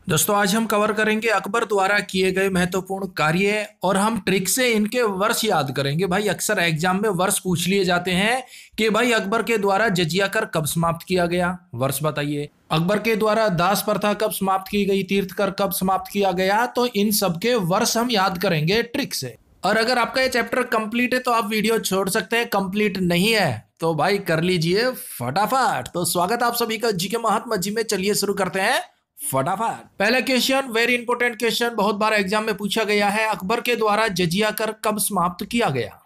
दोस्तों आज हम कवर करेंगे अकबर द्वारा किए गए महत्वपूर्ण कार्य और हम ट्रिक से इनके वर्ष याद करेंगे। भाई अक्सर एग्जाम में वर्ष पूछ लिए जाते हैं कि भाई अकबर के द्वारा जजिया कर कब समाप्त किया गया, वर्ष बताइए। अकबर के द्वारा दास प्रथा कब समाप्त की गई, तीर्थ कर कब समाप्त किया गया, तो इन सबके वर्ष हम याद करेंगे ट्रिक से। और अगर आपका ये चैप्टर कंप्लीट है तो आप वीडियो छोड़ सकते हैं, कंप्लीट नहीं है तो भाई कर लीजिए फटाफट। तो स्वागत आप सभी का जीके महात्मा जी में। चलिए शुरू करते हैं फटाफट। पहला क्वेश्चन वेरी इंपॉर्टेंट क्वेश्चन, बहुत बार एग्जाम में पूछा गया है। अकबर के द्वारा जजिया कर कब समाप्त किया गया?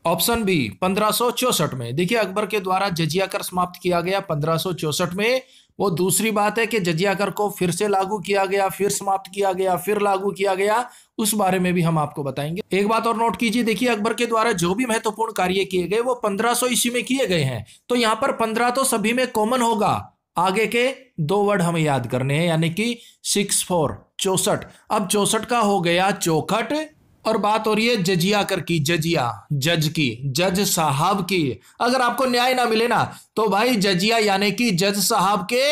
ऑप्शन बी 1564 में। देखिए अकबर के द्वारा जजिया कर समाप्त किया गया 1564 में। वो दूसरी बात है कि जजिया कर को फिर से लागू किया गया, फिर समाप्त किया गया, फिर लागू किया गया, उस बारे में भी हम आपको बताएंगे। एक बात और नोट कीजिए, देखिए अकबर के द्वारा जो भी महत्वपूर्ण कार्य किए गए वो 1500 ईस्वी में किए गए हैं। तो यहां पर 15 तो सभी में कॉमन होगा, आगे के दो वर्ड हमें याद करने हैं, यानी कि 64 64। अब 64 का हो गया चौखट, और बात हो रही है जजिया कर की, जजिया जज की, जज साहब की। अगर आपको न्याय ना मिले ना तो भाई जजिया यानी कि जज साहब के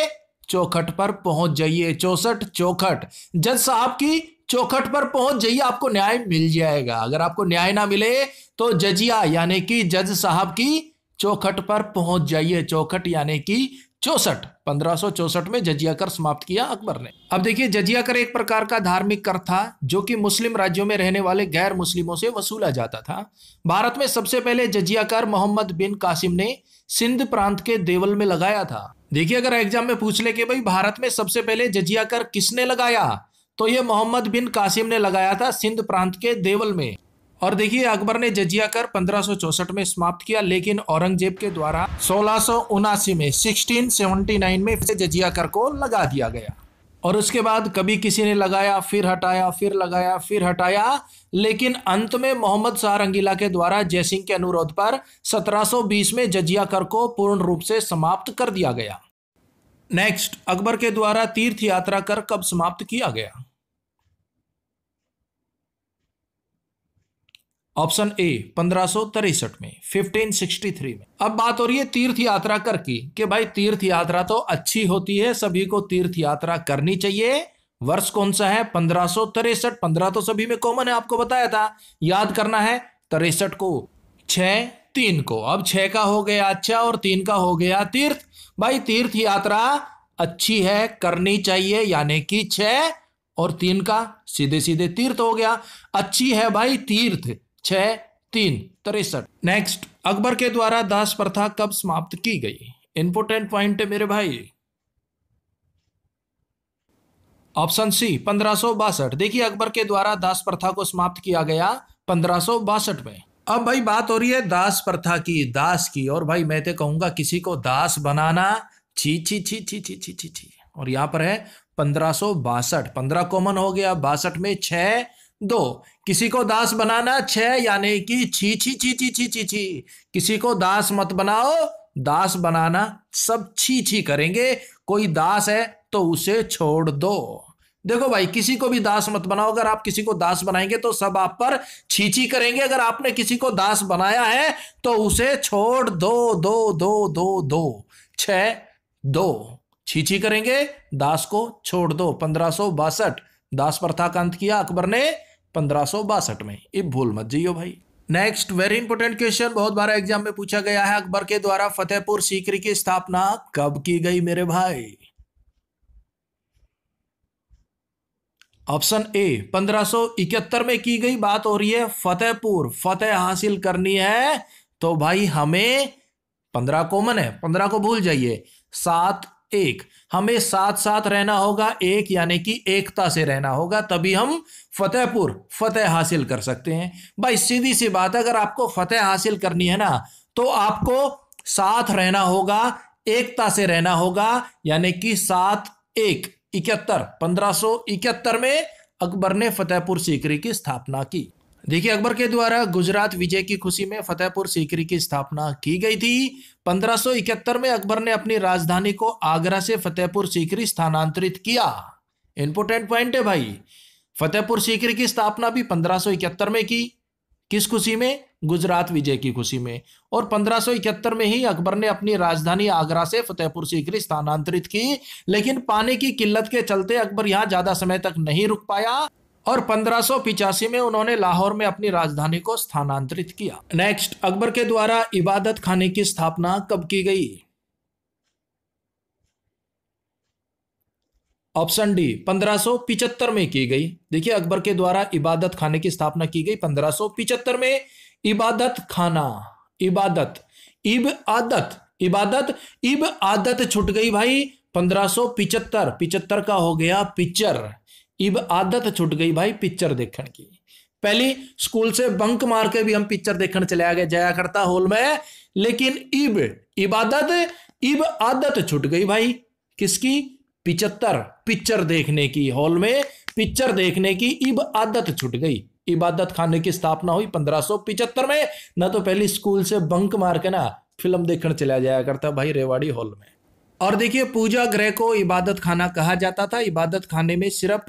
चौखट पर पहुंच जाइए। 64 चौखट, जज साहब की चौखट पर पहुंच जाइए, आपको न्याय मिल जाएगा। अगर आपको न्याय ना मिले तो जजिया यानी कि जज साहब की चौखट पर पहुंच जाइए। चौखट यानी कि 64। 1564 में जजिया कर समाप्त किया अकबर ने। अब देखिए जजिया कर एक प्रकार का धार्मिक कर था जो कि मुस्लिम राज्यों में रहने वाले गैर मुस्लिमों से वसूला जाता था। भारत में सबसे पहले जजिया कर मोहम्मद बिन कासिम ने सिंध प्रांत के देवल में लगाया था। देखिए अगर एग्जाम में पूछ ले कि भाई भारत में सबसे पहले जजिया कर किसने लगाया, तो ये मोहम्मद बिन कासिम ने लगाया था सिंध प्रांत के देवल में। और देखिए अकबर ने जजिया कर 1564 में समाप्त किया, लेकिन औरंगजेब के द्वारा 1679 में 1679 में फिर जजिया कर को लगा दिया गया। और उसके बाद कभी किसी ने लगाया, फिर हटाया, फिर लगाया, फिर हटाया, लेकिन अंत में मोहम्मद शाह रंगीला के द्वारा जयसिंह के अनुरोध पर 1720 में जजिया कर को पूर्ण रूप से समाप्त कर दिया गया। नेक्स्ट, अकबर के द्वारा तीर्थ यात्रा कर कब समाप्त किया गया? ऑप्शन ए 1563 में, 1563 में। अब बात हो रही है तीर्थ यात्रा कर की कि भाई तीर्थ यात्रा तो अच्छी होती है, सभी को तीर्थ यात्रा करनी चाहिए। वर्ष कौन सा है? 1563। 15 तो सभी में कॉमन है, आपको बताया था। याद करना है 63 को, 6 3 को। अब 6 का हो गया अच्छा और 3 का हो गया तीर्थ। भाई तीर्थ यात्रा अच्छी है, करनी चाहिए, यानी कि 6 और 3 का सीधे सीधे तीर्थ हो गया। अच्छी है भाई तीर्थ, 6 3 63। नेक्स्ट, अकबर के द्वारा दास प्रथा कब समाप्त की गई? इंपोर्टेंट पॉइंट है मेरे भाई। Option C 1562। देखिए अकबर के द्वारा दास प्रथा को समाप्त किया गया 1562 में। अब भाई बात हो रही है दास प्रथा की, दास की, और भाई मैं तो कहूंगा किसी को दास बनाना छी छी छी छी छी छी छी छी। और यहां पर है 1562, 15 कॉमन हो गया, 62 में 6 2। किसी को दास बनाना 6 यानी कि छी छी छी छी छी छी छी। किसी को दास मत बनाओ, दास बनाना सब छी छी करेंगे। कोई दास है तो उसे छोड़ दो। देखो भाई किसी को भी दास मत बनाओ, अगर आप किसी को दास बनाएंगे तो सब आप पर छी छी करेंगे। अगर आपने किसी को दास बनाया है तो उसे छोड़ दो, दो दो दो दो, 6 2। छी छी करेंगे, दास को छोड़ दो। 1562 दास प्रथा का अंत किया अकबर ने 1562 में। ये भूल मत जाइयो भाई। नेक्स्ट वेरी इंपोर्टेंट क्वेश्चन, बहुत बार एग्जाम में पूछा गया है। अकबर के द्वारा फतेहपुर सीकरी की स्थापना कब की गई मेरे भाई? ऑप्शन ए 1571 में की गई। बात हो रही है फतेहपुर, फतेह हासिल करनी है तो भाई हमें 15 कॉमन है, 15 को भूल जाइए, 7 1। हमें साथ साथ रहना होगा, एक यानी कि एकता से रहना होगा, तभी हम फतेहपुर फतेह हासिल कर सकते हैं। भाई सीधी सी बात है, अगर आपको फतेह हासिल करनी है ना तो आपको साथ रहना होगा, एकता से रहना होगा, यानी कि 7 1 71। 1571 में अकबर ने फतेहपुर सीकरी की स्थापना की। देखिए अकबर के द्वारा गुजरात विजय की खुशी में फतेहपुर सीकरी की स्थापना की गई थी। 1571 में अकबर ने अपनी राजधानी को आगरा से फतेहपुर सीकरी स्थानांतरित किया। इंपोर्टेंट पॉइंट है भाई, फतेहपुर सीकरी की स्थापना भी 1571 में की। किस खुशी में? गुजरात विजय की खुशी में। और 1571 में ही अकबर ने अपनी राजधानी आगरा से फतेहपुर सीकरी स्थानांतरित की, लेकिन पानी की किल्लत के चलते अकबर यहां ज्यादा समय तक नहीं रुक पाया और 1585 में उन्होंने लाहौर में अपनी राजधानी को स्थानांतरित किया। नेक्स्ट, अकबर के द्वारा इबादत खाने की स्थापना कब की गई? ऑप्शन डी 1575 में की गई। देखिए, अकबर के द्वारा इबादत खाने की स्थापना की गई 1575 में। इबादत खाना, इबादत, इब आदत छूट गई भाई 1575। 75 का हो गया पिक्चर, इब आदत छूट गई भाई पिक्चर देखने की। पहली स्कूल से बंक मार के भी हम पिक्चर देखने चले जाया करता हॉल में, लेकिन इब आदत छूट गई भाई किसकी? 75 पिक्चर देखने की, हॉल में पिक्चर देखने की इब आदत छूट गई। इबादत खाने की स्थापना हुई 1575 में। ना तो पहली स्कूल से बंक मार के ना फिल्म देखने चला जाया करता भाई रेवाड़ी हॉल में। और देखिए, पूजा गृह को इबादत खाना कहा जाता था। इबादत खाने में सिर्फ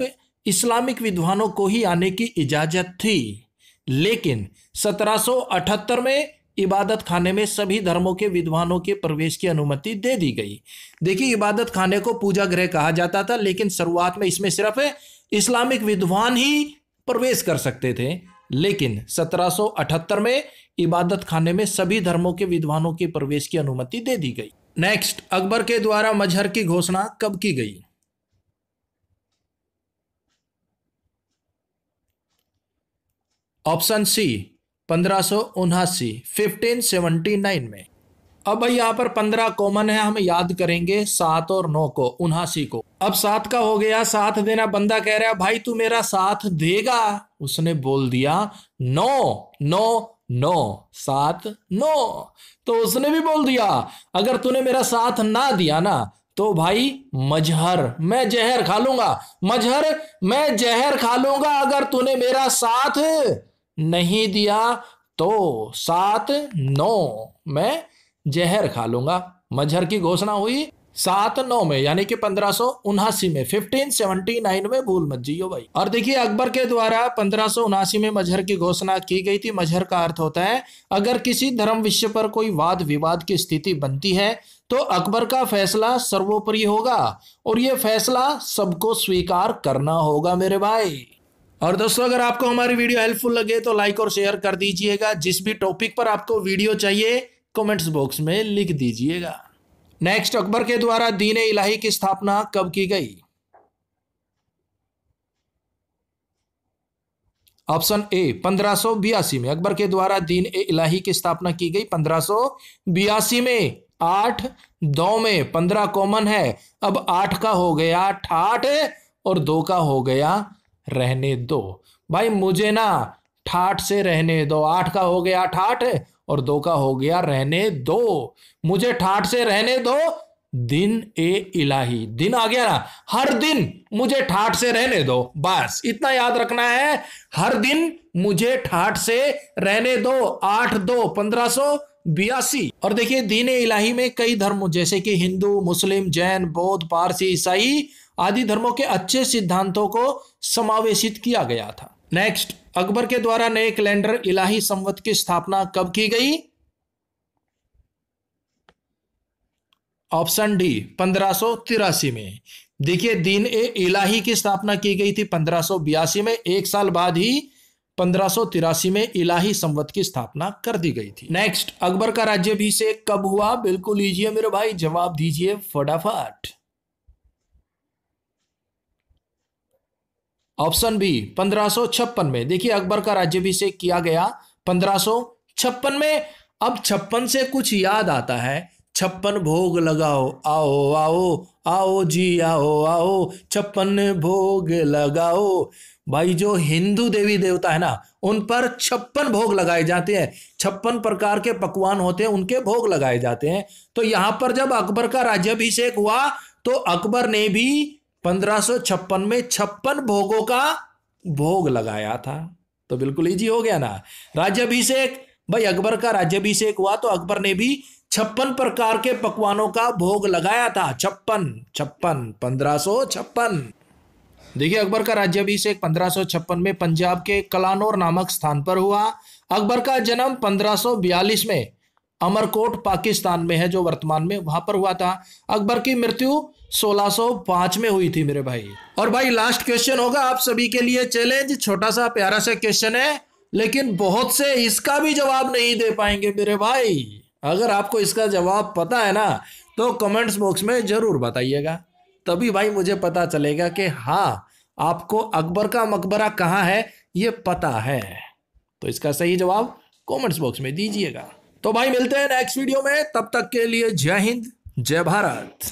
इस्लामिक विद्वानों को ही आने की इजाजत थी, लेकिन 1778 में इबादत खाने में सभी धर्मों के विद्वानों के प्रवेश की अनुमति दे दी गई। देखिए, इबादत खाने को पूजा गृह कहा जाता था, लेकिन शुरुआत में इसमें सिर्फ इस्लामिक विद्वान ही प्रवेश कर सकते थे, लेकिन 1778 में इबादत खाने में सभी धर्मों के विद्वानों के प्रवेश की अनुमति दे दी गई। नेक्स्ट, अकबर के द्वारा मजहर की घोषणा कब की गई? ऑप्शन सी 1579 में। अब भाई यहां पर 15 कॉमन है, हम याद करेंगे 7 और 9 को, 79 को। अब 7 का हो गया साथ देना। बंदा कह रहा है भाई तू मेरा साथ देगा, उसने बोल दिया नो नो नो, 7 9। तो उसने भी बोल दिया अगर तूने मेरा साथ ना दिया ना तो भाई मजहर, मैं जहर खा लूंगा, मजहर मैं जहर खा लूंगा अगर तूने मेरा साथ नहीं दिया तो 7 9 मैं जहर खा लूंगा। मजहर की घोषणा हुई 7 9 में, यानी कि 1579 में, 1579 में, भूल मत जियो भाई। और देखिए, अकबर के द्वारा 1579 में मजहर की घोषणा की गई थी। मजहर का अर्थ होता है अगर किसी धर्म विषय पर कोई वाद विवाद की स्थिति बनती है तो अकबर का फैसला सर्वोपरि होगा और यह फैसला सबको स्वीकार करना होगा मेरे भाई। और दोस्तों, अगर आपको हमारी वीडियो हेल्पफुल लगे तो लाइक और शेयर कर दीजिएगा। जिस भी टॉपिक पर आपको वीडियो चाहिए कमेंट्स बॉक्स में लिख दीजिएगा। नेक्स्ट, अकबर के द्वारा दीन ए इलाही की स्थापना कब की गई? ऑप्शन ए 1582 में। अकबर के द्वारा दीन ए इलाही की स्थापना की गई 1582 में। 8 2 में, 15 कॉमन है। अब 8 का हो गया ठाठ और 2 का हो गया रहने दो। भाई मुझे ना ठाठ से रहने दो। 8 का हो गया ठाठ और 2 का हो गया रहने दो। मुझे ठाठ से रहने दो। दिन ए इलाही, दिन आ गया ना, हर दिन मुझे ठाठ से रहने दो, बस इतना याद रखना है। हर दिन मुझे ठाठ से रहने दो। 8 2 1582। और देखिए, दीन ए इलाही में कई धर्म जैसे कि हिंदू, मुस्लिम, जैन, बौद्ध, पारसी, ईसाई आदि धर्मों के अच्छे सिद्धांतों को समावेशित किया गया था। नेक्स्ट, अकबर के द्वारा नए कैलेंडर इलाही संवत की स्थापना कब की गई? ऑप्शन डी 1583 में। देखिए, दीन ए इलाही की स्थापना की गई थी 1582 में। एक साल बाद ही 1583 में इलाही संवत की स्थापना कर दी गई थी। नेक्स्ट, अकबर का राज्याभिषेक कब हुआ? बिल्कुल लीजिए मेरे भाई, जवाब दीजिए फटाफट। ऑप्शन बी 1556 में। देखिए, अकबर का राज्याभिषेक किया गया 1556 में। अब 56 से कुछ याद आता है। 56 भोग लगाओ, आओ आओ आओ जी, आओ आओ 56 भोग लगाओ। भाई जो हिंदू देवी देवता है ना, उन पर 56 भोग लगाए जाते हैं। 56 प्रकार के पकवान होते हैं, उनके भोग लगाए जाते हैं। तो यहां पर जब अकबर का राज्याभिषेक हुआ तो अकबर ने भी 1556 में 56 भोगों का भोग लगाया था। तो बिल्कुल इजी हो गया ना राज्याभिषेक। भाई अकबर का राज्याभिषेक हुआ तो अकबर ने भी 56 प्रकार के पकवानों का भोग लगाया था। 56 1556। देखिए अकबर का राज्याभिषेक 1556 में पंजाब के कलानौर नामक स्थान पर हुआ। अकबर का जन्म 1542 में अमरकोट पाकिस्तान में है, जो वर्तमान में वहां पर हुआ था। अकबर की मृत्यु 1605 में हुई थी मेरे भाई। और भाई लास्ट क्वेश्चन होगा आप सभी के लिए चैलेंज, छोटा सा प्यारा सा क्वेश्चन है, लेकिन बहुत से इसका भी जवाब नहीं दे पाएंगे मेरे भाई। अगर आपको इसका जवाब पता है ना तो कमेंट्स बॉक्स में जरूर बताइएगा, तभी भाई मुझे पता चलेगा कि हाँ आपको अकबर का मकबरा कहाँ है ये पता है। तो इसका सही जवाब कमेंट्स बॉक्स में दीजिएगा। तो भाई मिलते हैं नेक्स्ट वीडियो में, तब तक के लिए जय हिंद जय भारत।